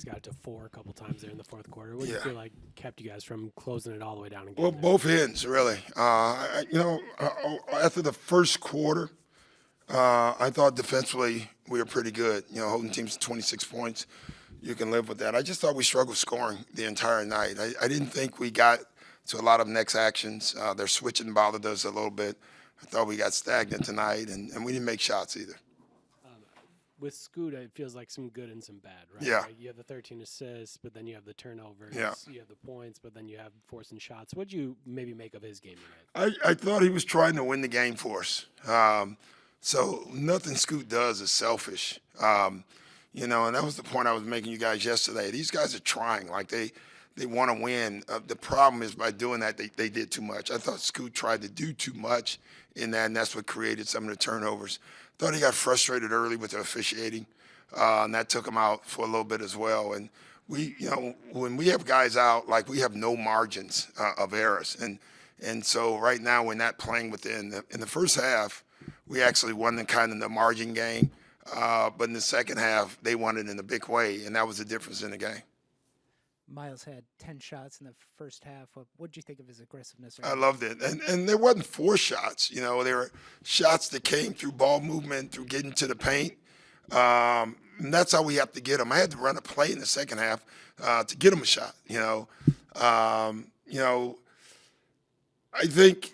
guys got it to 4 a couple times there in the fourth quarter. What do you Yeah. feel like kept you guys from closing it all the way down? And Well, getting there? both ends, really. After the first quarter, I thought defensively we were pretty good. Holding teams to 26 points, you can live with that. I just thought we struggled scoring the entire night. I didn't think we got to a lot of next actions. Their switching bothered us a little bit. I thought we got stagnant tonight, and we didn't make shots either. With Scoot, it feels like some good and some bad, right? Yeah. Like you have the 13 assists, but then you have the turnovers. Yeah. You have the points, but then you have forcing shots. What'd you maybe make of his game tonight? I thought he was trying to win the game for us. So nothing Scoot does is selfish. And that was the point I was making you guys yesterday. These guys are trying, like they want to win. The problem is by doing that, they did too much. I thought Scoot tried to do too much in that, and that's what created some of the turnovers. Thought he got frustrated early with the officiating, and that took him out for a little bit as well. And we, when we have guys out, like we have no margins of errors, and so right now we're not playing within. In the first half, we actually won the margin game, but in the second half they won it in a big way, and that was the difference in the game. Miles had 10 shots in the first half. What did you think of his aggressiveness? I loved it. And there wasn't 4 shots. There were shots that came through ball movement, through getting to the paint. And that's how we have to get them. I had to run a play in the second half to get him a shot, I think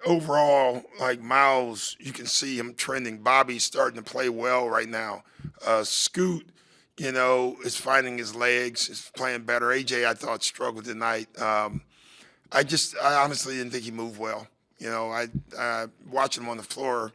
overall, like Miles, you can see him trending. Bobby's starting to play well right now. Scoot, is finding his legs, is playing better. AJ, I thought, struggled tonight. I honestly didn't think he moved well. I watching him on the floor,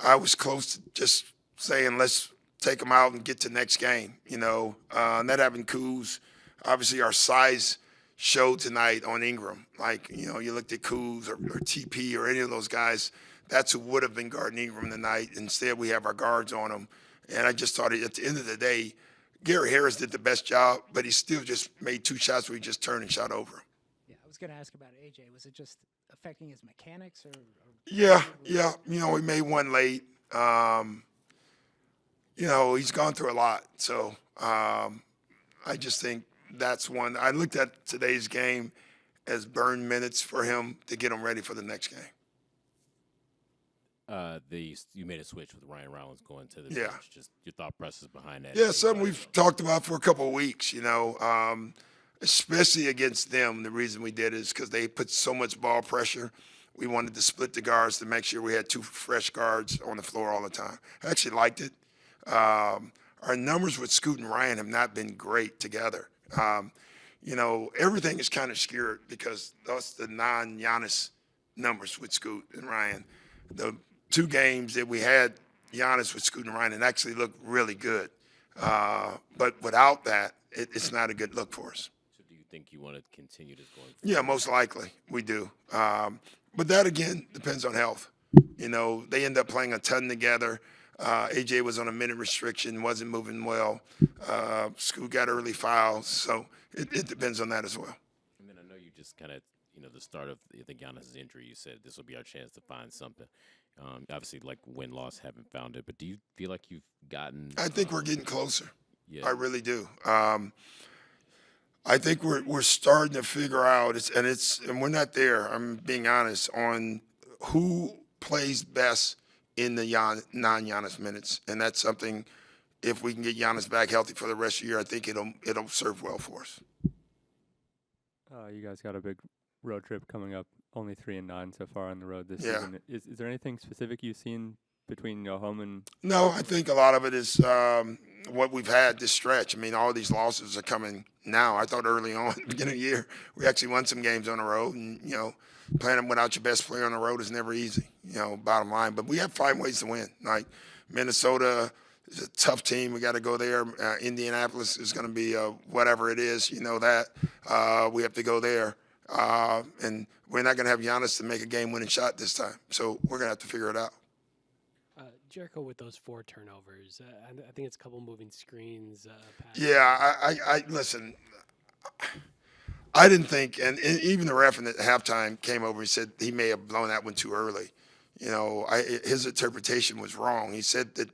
I was close to just saying, let's take him out and get to the next game. Not having Kuz, obviously our size showed tonight on Ingram. Like, you looked at Kuz or TP or any of those guys, that's who would have been guarding Ingram tonight. Instead, we have our guards on him. And I just thought at the end of the day, Gary Harris did the best job, but he still just made 2 shots where he just turned and shot over him. Yeah, I was going to ask about AJ. Was it just affecting his mechanics? Yeah. He made one late. He's gone through a lot. So I just think that's one. I looked at today's game as burn minutes for him to get him ready for the next game. You made a switch with Ryan Rollins going to the Yeah. bench. Just your thought process behind that. Yeah, something we've talked about for a couple of weeks, especially against them. The reason we did is because they put so much ball pressure. We wanted to split the guards to make sure we had 2 fresh guards on the floor all the time. I actually liked it. Our numbers with Scoot and Ryan have not been great together. Everything is kind of skewed because that's the non-Giannis numbers with Scoot and Ryan. The 2 games that we had Giannis with Scoot and Ryan, it actually looked really good. But without that, it's not a good look for us. So do you think you want to continue this going forward? Yeah, most likely we do. But that, again, depends on health. They end up playing a ton together. AJ was on a minute restriction, wasn't moving well. Scoot got early fouls. So it depends on that as well. And then I know you just kind of, the start of the Giannis' injury, you said this will be our chance to find something. Obviously, like win-loss, haven't found it. But do you feel like you've gotten? I think we're getting closer. Yeah. I really do. I think we're starting to figure out, and we're not there, I'm being honest, on who plays best in the non-Giannis minutes. And that's something, if we can get Giannis back healthy for the rest of the year, I think it'll serve well for us. You guys got a big road trip coming up, only 3-9 so far on the road this Yeah. season. Is there anything specific you've seen between home and? No, I think a lot of it is what we've had this stretch. I mean, all these losses are coming now. I thought early on, at the beginning of the year, we actually won some games on the road. And, playing them without your best player on the road is never easy, bottom line. But we have 5 ways to win. Like Minnesota is a tough team. We got to go there. Indianapolis is going to be whatever it is. That. We have to go there. And we're not going to have Giannis to make a game-winning shot this time. So we're going to have to figure it out. Jericho with those 4 turnovers. I think it's a couple moving screens. Yeah, I listen. I didn't think, and even the ref at halftime came over and said he may have blown that one too early. His interpretation was wrong. He said that,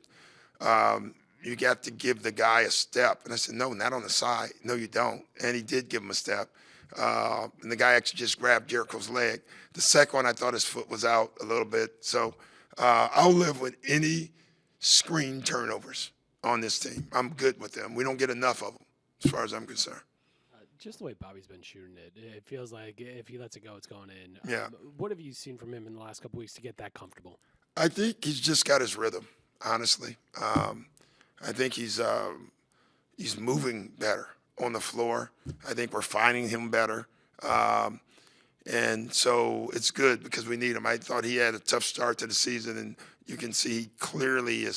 you got to give the guy a step. And I said, no, not on the side. No, you don't. And he did give him a step. And the guy actually just grabbed Jericho's leg. The second one, I thought his foot was out a little bit. So I'll live with any screen turnovers on this team. I'm good with them. We don't get enough of them as far as I'm concerned. Just the way Bobby's been shooting it, it feels like if he lets it go, it's going in. Yeah. What have you seen from him in the last couple weeks to get that comfortable? I think he's just got his rhythm, honestly. I think he's moving better on the floor. I think we're finding him better. And so it's good because we need him. I thought he had a tough start to the season, and you can see he clearly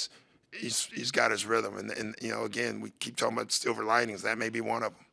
he's got his rhythm. And again, we keep talking about silver linings. That may be one of them.